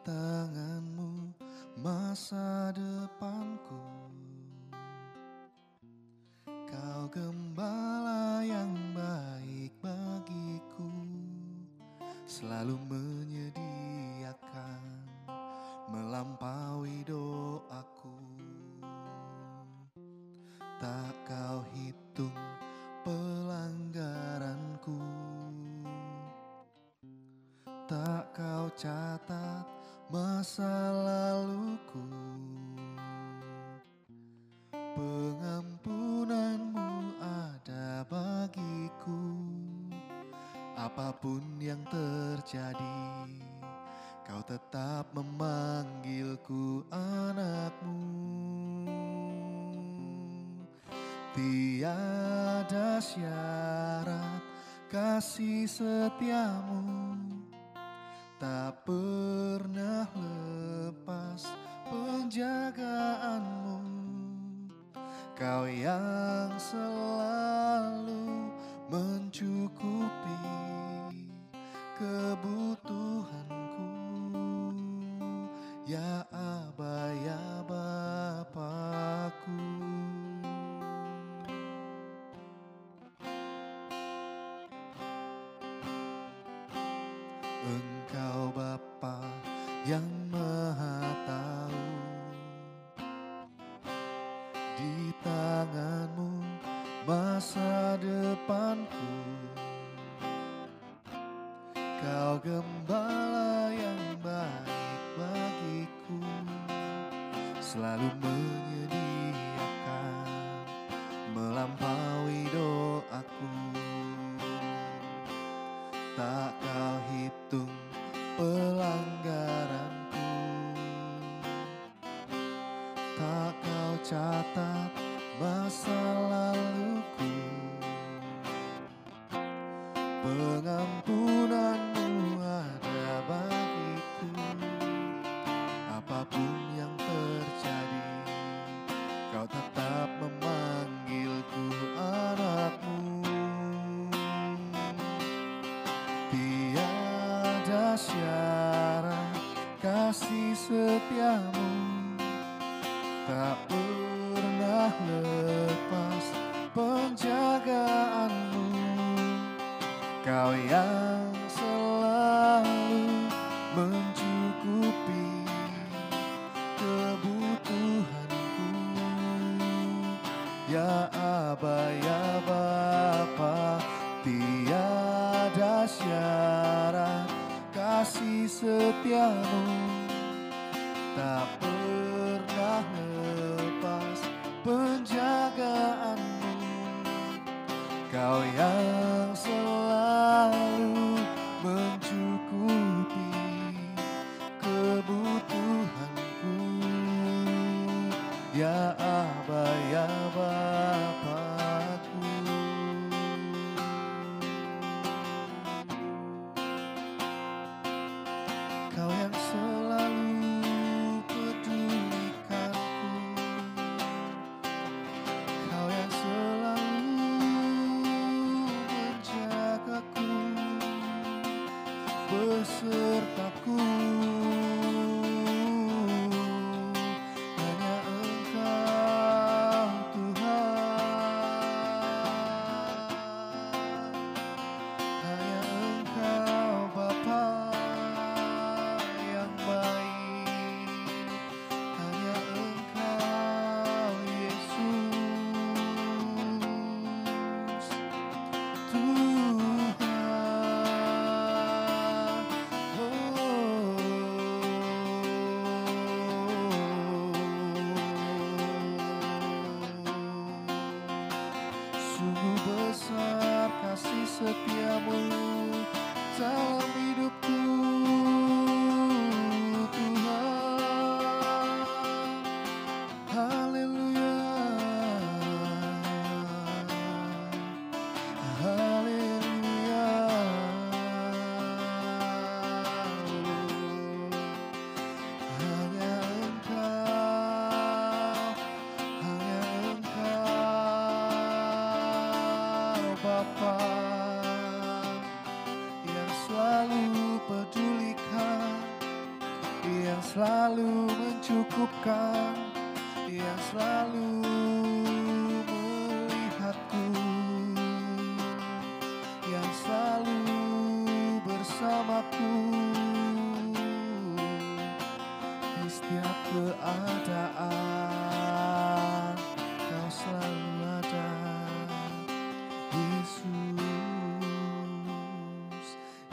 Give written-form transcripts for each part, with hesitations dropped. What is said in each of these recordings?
tanganmu masa depanku. Kau gembala yang baik bagiku, selalu menyediakan melampaui doaku. Tak kau hitung pelanggaranku, tak kau catat masa laluku. Pengampunanmu ada bagiku, apapun yang terjadi, kau tetap memanggilku anakmu. Tiada syarat kasih setiamu, tak pernah lepas penjagaanmu. Kau yang selalu mencukupi kebutuhanku, ya Aba, ya Bapakku. Engkau Bapa yang Maha Tahu, di tanganmu masa depanku. Kau gembala yang baik bagiku, selalu menyediakan melampaui doaku. Tak kau hitung pelanggaranku, tak kau catat masa laluku. Pengampunanmu ada bagiku, apapun yang terjadi, kau tetap memanggilku anakmu. Tiada syarat kasih setiamu, tak pernah lepas penjagaanmu. Kau yang selalu mencukupi kebutuhanku, ya Aba, ya Bapa. Tiada syarat kasih setiamu, tak pernah lepas penjagaanmu. Kau yang selalu mencukupi kebutuhanku, ya Aba, ya Bapakku. Kau yang selalu pedulikanku, kau yang selalu menjagaku besertaku. Hanya Engkau Tuhan, hanya Engkau Bapa yang baik, hanya Engkau Yesus Tuhan. Sungguh besar kasih setiamu dalam hidupku, Tuhan. Haleluya, haleluya. Hanya Engkau, hanya Engkau Bapa yang selalu pedulikan, selalu mencukupkan, yang selalu melihatku, yang selalu bersamaku di setiap keadaan. Kau selalu ada, Yesus,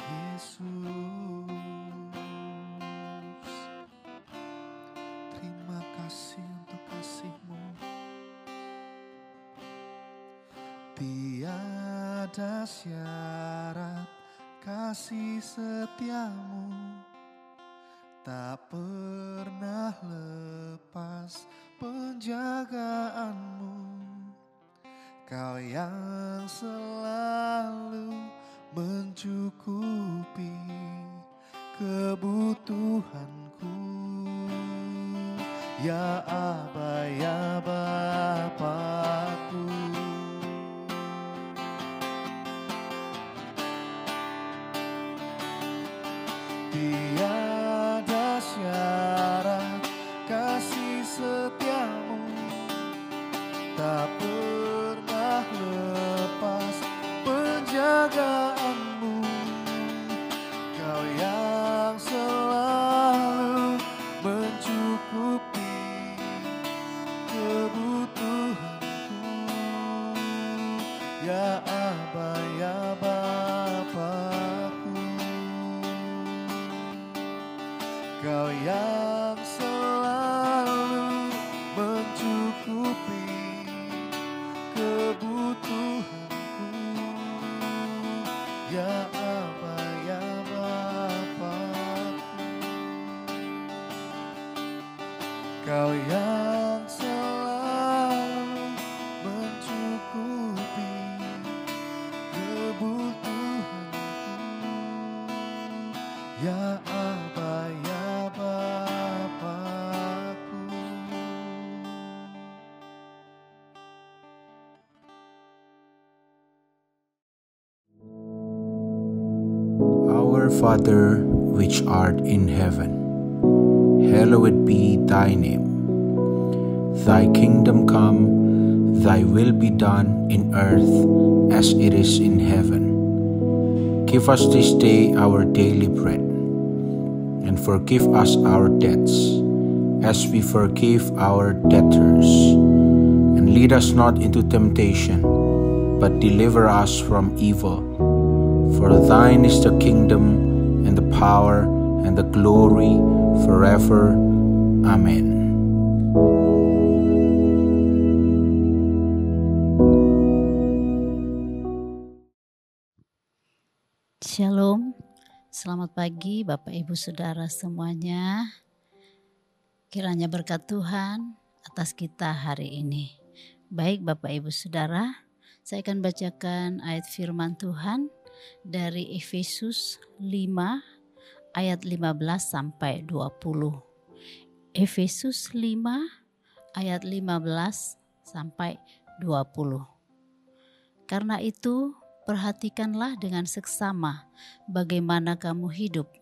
Yesus. Terima kasih untuk kasih-Mu. Tiada syarat kasih setiamu, tak pernah lepas penjagaanmu. Kau yang selalu mencukupi kebutuhanku, ya Aba, ya Bapakku. Tiada syarat kasih setiamu, tak pernah lepas penjagaanmu. Kau yang selalu mencukupi kebutuhanku, ya Aba, ya Bapakku. Kau yang selalu mencukupi kebutuhanku, ya Aba, ya Bapakku. Kau yang selalu mencukupi kebutuhanku, ya Aba, ya Bapakku. Our Father, which art in heaven, hallowed be thy name. Thy kingdom come, thy will be done in earth as it is in heaven. Give us this day our daily bread, and forgive us our debts, as we forgive our debtors. And lead us not into temptation, but deliver us from evil. For thine is the kingdom, and the power, and the glory, forever. Amen. Shalom, selamat pagi Bapak Ibu Saudara semuanya. Kiranya berkat Tuhan atas kita hari ini. Baik Bapak Ibu Saudara, saya akan bacakan ayat firman Tuhan dari Efesus 5 ayat 15 sampai 20. Efesus 5 ayat 15 sampai 20. Karena itu, perhatikanlah dengan seksama bagaimana kamu hidup.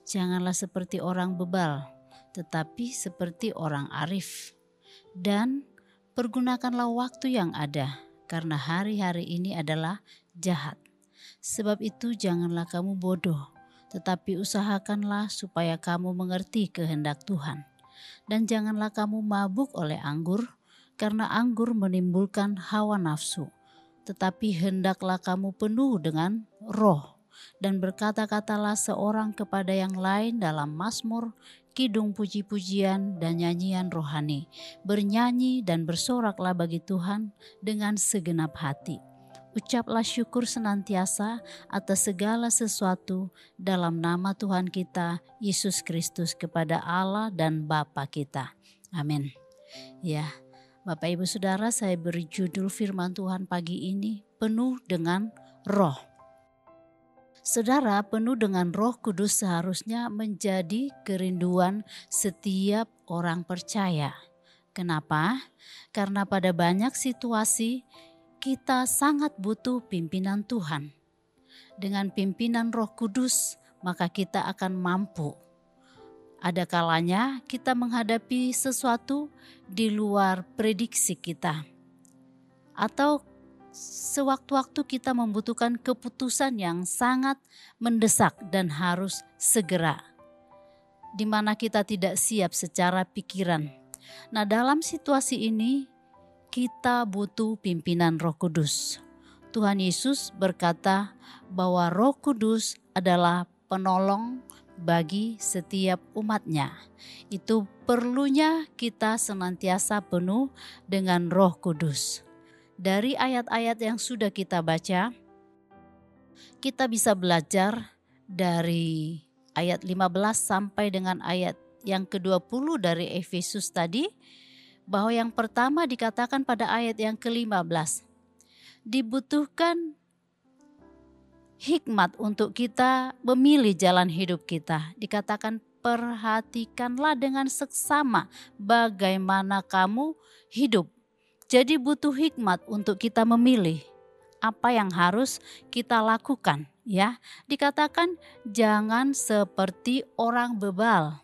Janganlah seperti orang bebal, tetapi seperti orang arif. Dan pergunakanlah waktu yang ada, karena hari-hari ini adalah jahat. Sebab itu janganlah kamu bodoh, tetapi usahakanlah supaya kamu mengerti kehendak Tuhan. Dan janganlah kamu mabuk oleh anggur, karena anggur menimbulkan hawa nafsu. Tetapi hendaklah kamu penuh dengan roh, dan berkata-katalah seorang kepada yang lain dalam mazmur, kidung puji-pujian dan nyanyian rohani. Bernyanyi dan bersoraklah bagi Tuhan dengan segenap hati. Ucaplah syukur senantiasa atas segala sesuatu dalam nama Tuhan kita, Yesus Kristus, kepada Allah dan Bapa kita. Amin. Ya, Bapak Ibu Saudara, saya beri judul firman Tuhan pagi ini, penuh dengan roh. Saudara, penuh dengan Roh Kudus seharusnya menjadi kerinduan setiap orang percaya. Kenapa? Karena pada banyak situasi kita sangat butuh pimpinan Tuhan. Dengan pimpinan Roh Kudus, maka kita akan mampu Ada kalanya kita menghadapi sesuatu di luar prediksi kita, atau sewaktu-waktu kita membutuhkan keputusan yang sangat mendesak dan harus segera, di mana kita tidak siap secara pikiran. Nah, dalam situasi ini kita butuh pimpinan Roh Kudus. Tuhan Yesus berkata bahwa Roh Kudus adalah penolong bagi setiap umatnya. Itu perlunya kita senantiasa penuh dengan Roh Kudus. Dari ayat-ayat yang sudah kita baca, kita bisa belajar dari ayat 15 sampai dengan ayat yang ke-20 dari Efesus tadi, bahwa yang pertama dikatakan pada ayat yang ke-15, dibutuhkan hikmat untuk kita memilih jalan hidup kita. Dikatakan perhatikanlah dengan seksama bagaimana kamu hidup. Jadi butuh hikmat untuk kita memilih apa yang harus kita lakukan, ya. Dikatakan jangan seperti orang bebal,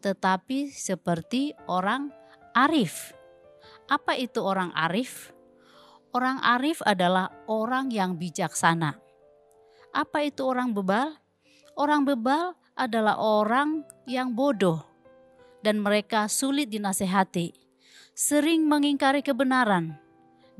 tetapi seperti orang arif. Apa itu orang arif? Orang arif adalah orang yang bijaksana. Apa itu orang bebal? Orang bebal adalah orang yang bodoh dan mereka sulit dinasehati, sering mengingkari kebenaran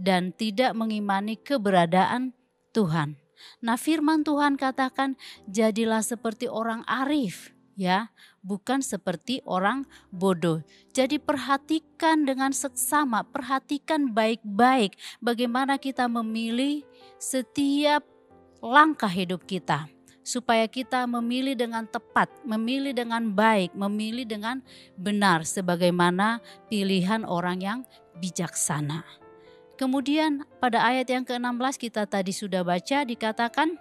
dan tidak mengimani keberadaan Tuhan. Nah, firman Tuhan katakan jadilah seperti orang arif, ya, bukan seperti orang bodoh. Jadi perhatikan dengan seksama, perhatikan baik-baik bagaimana kita memilih setiap langkah hidup kita, supaya kita memilih dengan tepat, memilih dengan baik, memilih dengan benar sebagaimana pilihan orang yang bijaksana. Kemudian pada ayat yang ke-16 kita tadi sudah baca, dikatakan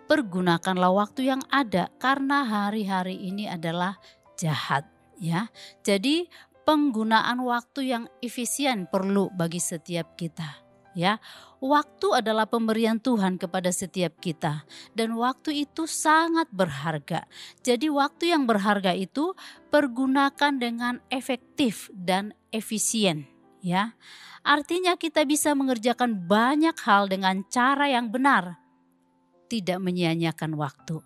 pergunakanlah waktu yang ada karena hari-hari ini adalah jahat, ya. Jadi penggunaan waktu yang efisien perlu bagi setiap kita, ya. Waktu adalah pemberian Tuhan kepada setiap kita dan waktu itu sangat berharga. Jadi waktu yang berharga itu pergunakan dengan efektif dan efisien, ya. Artinya kita bisa mengerjakan banyak hal dengan cara yang benar, tidak menyia-nyiakan waktu.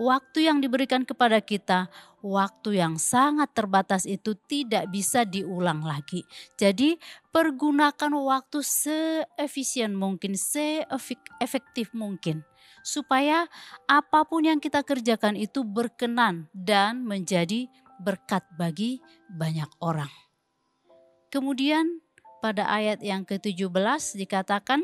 Waktu yang diberikan kepada kita, waktu yang sangat terbatas itu tidak bisa diulang lagi. Jadi pergunakan waktu seefisien mungkin, seefektif mungkin. Supaya apapun yang kita kerjakan itu berkenan dan menjadi berkat bagi banyak orang. Kemudian pada ayat yang ke-17 dikatakan,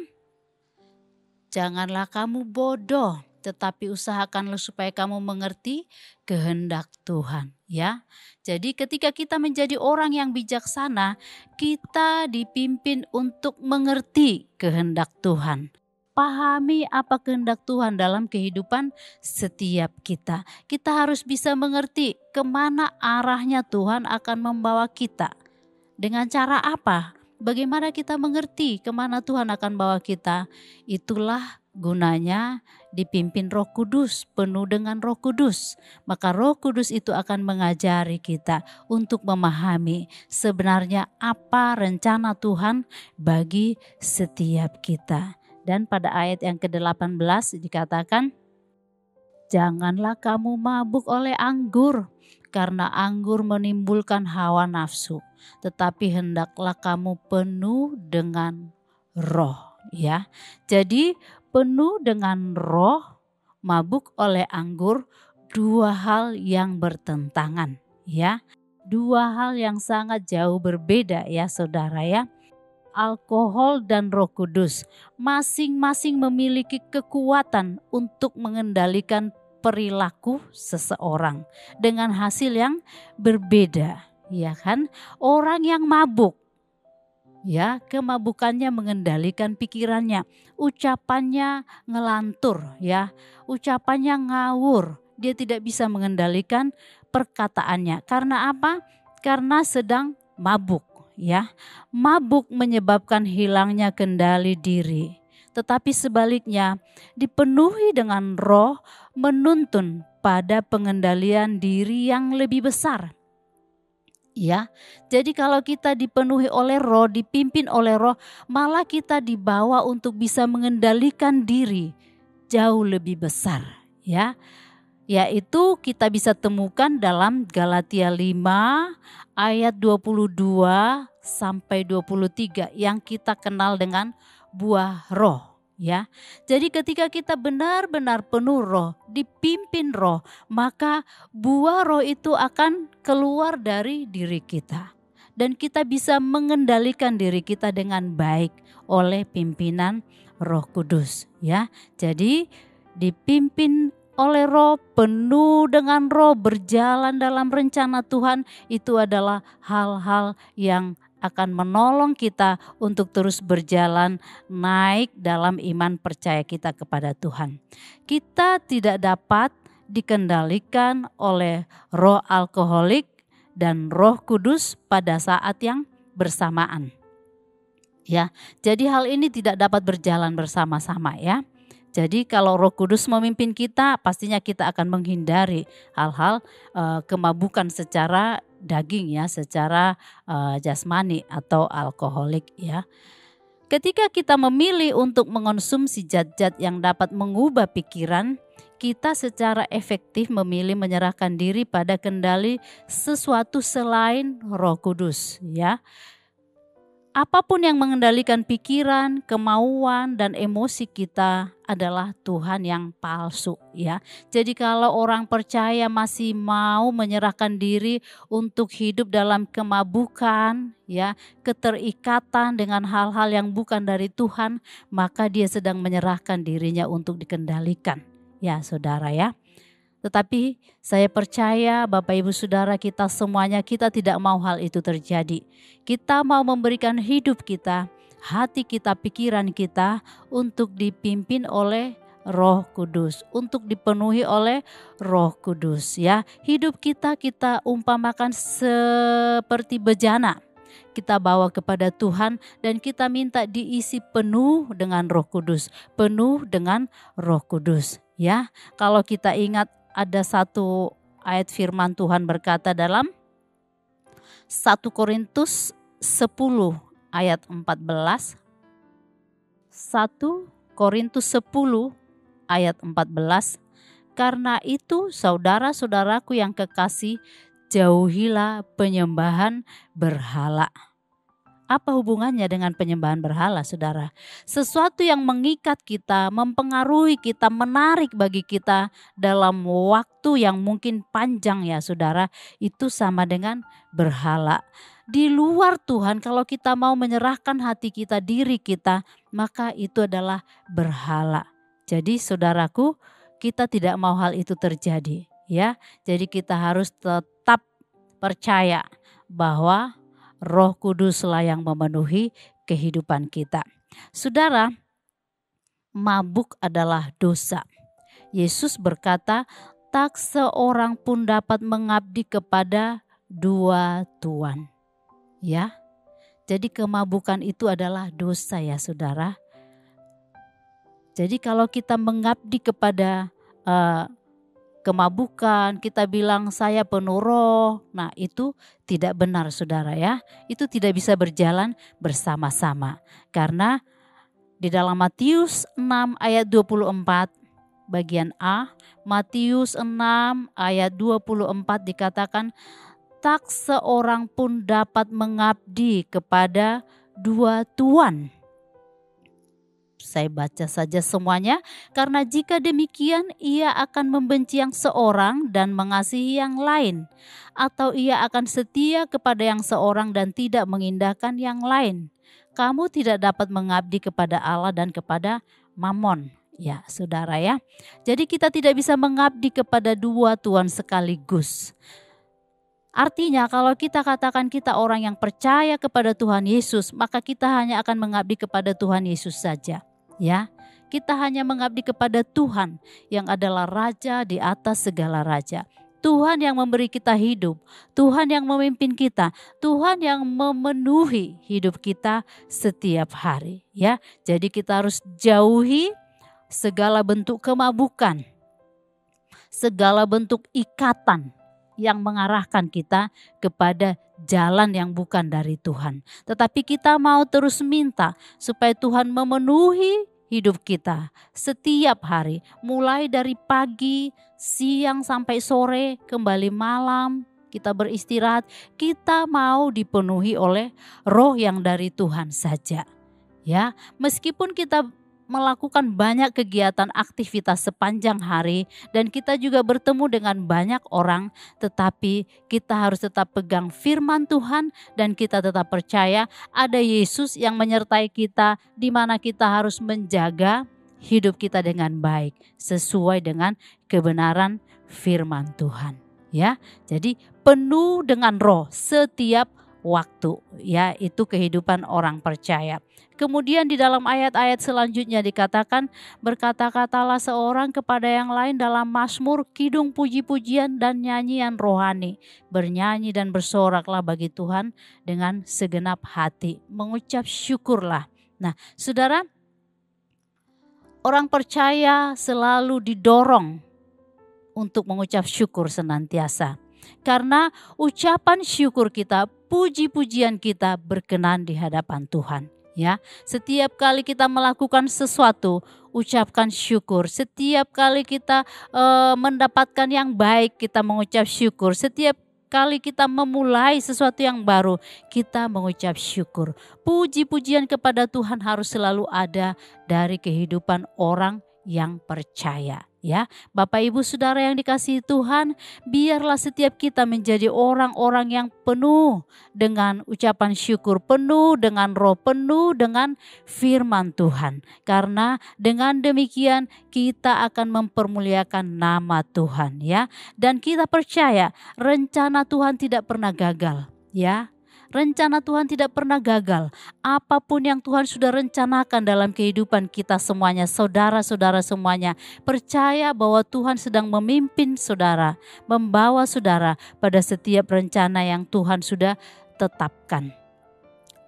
janganlah kamu bodoh, tetapi usahakanlah supaya kamu mengerti kehendak Tuhan, ya. Jadi ketika kita menjadi orang yang bijaksana, kita dipimpin untuk mengerti kehendak Tuhan. Pahami apa kehendak Tuhan dalam kehidupan setiap kita. Kita harus bisa mengerti kemana arahnya Tuhan akan membawa kita. Dengan cara apa? Bagaimana kita mengerti kemana Tuhan akan bawa kita? Itulah gunanya dipimpin Roh Kudus, penuh dengan Roh Kudus. Maka Roh Kudus itu akan mengajari kita untuk memahami sebenarnya apa rencana Tuhan bagi setiap kita. Dan pada ayat yang ke-18 dikatakan, janganlah kamu mabuk oleh anggur, karena anggur menimbulkan hawa nafsu, tetapi hendaklah kamu penuh dengan roh, ya. Jadi penuh dengan roh, mabuk oleh anggur, dua hal yang bertentangan, ya. Dua hal yang sangat jauh berbeda, ya saudara, ya. Alkohol dan Roh Kudus masing-masing memiliki kekuatan untuk mengendalikan perilaku seseorang dengan hasil yang berbeda, ya kan? Orang yang mabuk, ya, kemabukannya mengendalikan pikirannya, ucapannya ngelantur, ya, ucapannya ngawur, dia tidak bisa mengendalikan perkataannya. Karena apa? Karena sedang mabuk, ya. Mabuk menyebabkan hilangnya kendali diri. Tetapi sebaliknya, dipenuhi dengan roh menuntun kepada pengendalian diri yang lebih besar. Ya, jadi kalau kita dipenuhi oleh Roh, dipimpin oleh Roh, malah kita dibawa untuk bisa mengendalikan diri jauh lebih besar, ya. Yaitu kita bisa temukan dalam Galatia 5 ayat 22 sampai 23 yang kita kenal dengan buah roh, ya. Jadi ketika kita benar-benar penuh Roh, dipimpin Roh, maka buah roh itu akan keluar dari diri kita. Dan kita bisa mengendalikan diri kita dengan baik oleh pimpinan Roh Kudus, ya. Jadi dipimpin oleh Roh, penuh dengan Roh, berjalan dalam rencana Tuhan, itu adalah hal-hal yang akan menolong kita untuk terus berjalan naik dalam iman percaya kita kepada Tuhan. Kita tidak dapat dikendalikan oleh roh alkoholik dan Roh Kudus pada saat yang bersamaan. Ya, jadi hal ini tidak dapat berjalan bersama-sama, ya. Jadi kalau Roh Kudus memimpin kita, pastinya kita akan menghindari hal-hal kemabukan secara daging, ya, secara jasmani atau alkoholik, ya. Ketika kita memilih untuk mengonsumsi zat-zat yang dapat mengubah pikiran, kita secara efektif memilih menyerahkan diri pada kendali sesuatu selain Roh Kudus, ya. Apapun yang mengendalikan pikiran, kemauan, dan emosi kita adalah Tuhan yang palsu, ya. Jadi kalau orang percaya masih mau menyerahkan diri untuk hidup dalam kemabukan, ya, keterikatan dengan hal-hal yang bukan dari Tuhan, maka dia sedang menyerahkan dirinya untuk dikendalikan, ya, saudara, ya. Tetapi saya percaya Bapak Ibu Saudara kita semuanya, kita tidak mau hal itu terjadi. Kita mau memberikan hidup kita, hati kita, pikiran kita untuk dipimpin oleh Roh Kudus, untuk dipenuhi oleh Roh Kudus, ya. Hidup kita umpamakan seperti bejana. Kita bawa kepada Tuhan dan kita minta diisi penuh dengan Roh Kudus, penuh dengan Roh Kudus, ya. Kalau kita ingat ada satu ayat firman Tuhan berkata dalam 1 Korintus 10 ayat 14. 1 Korintus 10 ayat 14. Karena itu saudara-saudaraku yang kekasih, jauhilah penyembahan berhala. Apa hubungannya dengan penyembahan berhala, saudara? Sesuatu yang mengikat kita, mempengaruhi kita, menarik bagi kita dalam waktu yang mungkin panjang, ya saudara, itu sama dengan berhala. Di luar Tuhan, kalau kita mau menyerahkan hati kita, diri kita, maka itu adalah berhala. Jadi saudaraku, kita tidak mau hal itu terjadi, ya. Jadi kita harus tetap percaya bahwa Roh Kuduslah yang memenuhi kehidupan kita. Saudara, mabuk adalah dosa. Yesus berkata, tak seorang pun dapat mengabdi kepada dua tuan. Ya, jadi kemabukan itu adalah dosa, ya saudara. Jadi kalau kita mengabdi kepada kemabukan, kita bilang saya penuh roh. Nah, itu tidak benar, saudara, ya. Itu tidak bisa berjalan bersama-sama. Karena di dalam Matius 6 ayat 24 bagian A, Matius 6 ayat 24 dikatakan, tak seorang pun dapat mengabdi kepada dua tuan. Saya baca saja semuanya, karena jika demikian ia akan membenci yang seorang dan mengasihi yang lain, atau ia akan setia kepada yang seorang dan tidak mengindahkan yang lain. Kamu tidak dapat mengabdi kepada Allah dan kepada Mamon. Ya, saudara, ya. Jadi kita tidak bisa mengabdi kepada dua tuan sekaligus. Artinya kalau kita katakan kita orang yang percaya kepada Tuhan Yesus, maka kita hanya akan mengabdi kepada Tuhan Yesus saja. Ya, kita hanya mengabdi kepada Tuhan yang adalah Raja di atas segala raja. Tuhan yang memberi kita hidup, Tuhan yang memimpin kita, Tuhan yang memenuhi hidup kita setiap hari. Ya, jadi kita harus jauhi segala bentuk kemabukan, segala bentuk ikatan yang mengarahkan kita kepada jalan yang bukan dari Tuhan. Tetapi kita mau terus minta supaya Tuhan memenuhi hidup kita setiap hari, mulai dari pagi, siang sampai sore, kembali malam, kita beristirahat. Kita mau dipenuhi oleh roh yang dari Tuhan saja. Ya, meskipun kita melakukan banyak kegiatan aktivitas sepanjang hari dan kita juga bertemu dengan banyak orang, tetapi kita harus tetap pegang firman Tuhan dan kita tetap percaya ada Yesus yang menyertai kita, di mana kita harus menjaga hidup kita dengan baik sesuai dengan kebenaran firman Tuhan. Ya, jadi penuh dengan roh setiap waktu, ya, itu kehidupan orang percaya. Kemudian di dalam ayat-ayat selanjutnya dikatakan, berkata-katalah seorang kepada yang lain dalam mazmur, kidung puji-pujian dan nyanyian rohani. Bernyanyi dan bersoraklah bagi Tuhan dengan segenap hati. Mengucap syukurlah. Nah, saudara, orang percaya selalu didorong untuk mengucap syukur senantiasa. Karena ucapan syukur kita, puji-pujian kita berkenan di hadapan Tuhan. Ya, setiap kali kita melakukan sesuatu, ucapkan syukur. Setiap kali kita mendapatkan yang baik, kita mengucap syukur. Setiap kali kita memulai sesuatu yang baru, kita mengucap syukur. Puji-pujian kepada Tuhan harus selalu ada dari kehidupan orang yang percaya. Ya, Bapak Ibu Saudara yang dikasihi Tuhan, biarlah setiap kita menjadi orang-orang yang penuh dengan ucapan syukur, penuh dengan roh, penuh dengan firman Tuhan. Karena dengan demikian kita akan mempermuliakan nama Tuhan, ya. Dan kita percaya rencana Tuhan tidak pernah gagal, ya. Rencana Tuhan tidak pernah gagal. Apapun yang Tuhan sudah rencanakan dalam kehidupan kita semuanya, saudara-saudara semuanya, percaya bahwa Tuhan sedang memimpin saudara, membawa saudara pada setiap rencana yang Tuhan sudah tetapkan.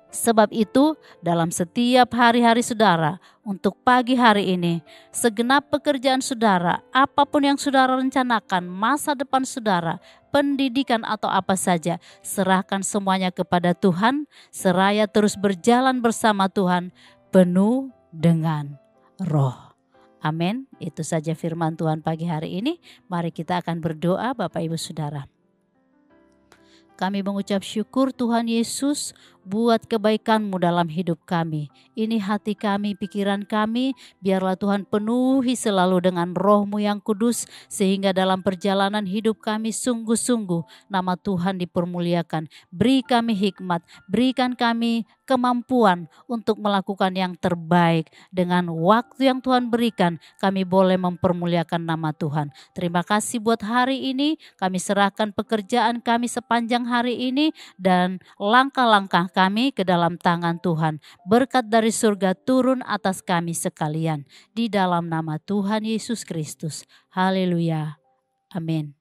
Sebab itu, dalam setiap hari-hari saudara, untuk pagi hari ini, segenap pekerjaan saudara, apapun yang saudara rencanakan, masa depan saudara, pendidikan atau apa saja, serahkan semuanya kepada Tuhan, seraya terus berjalan bersama Tuhan, penuh dengan roh. Amin. Itu saja firman Tuhan pagi hari ini. Mari kita akan berdoa, Bapak Ibu Saudara. Kami mengucap syukur Tuhan Yesus buat kebaikan-Mu dalam hidup kami. Ini hati kami, pikiran kami, biarlah Tuhan penuhi selalu dengan Roh-Mu yang kudus, sehingga dalam perjalanan hidup kami sungguh-sungguh nama Tuhan dipermuliakan. Beri kami hikmat, berikan kami kemampuan untuk melakukan yang terbaik. Dengan waktu yang Tuhan berikan, kami boleh mempermuliakan nama Tuhan. Terima kasih buat hari ini, kami serahkan pekerjaan kami sepanjang hari ini dan langkah-langkah kami ke dalam tangan Tuhan. Berkat dari surga turun atas kami sekalian. Di dalam nama Tuhan Yesus Kristus. Haleluya. Amin.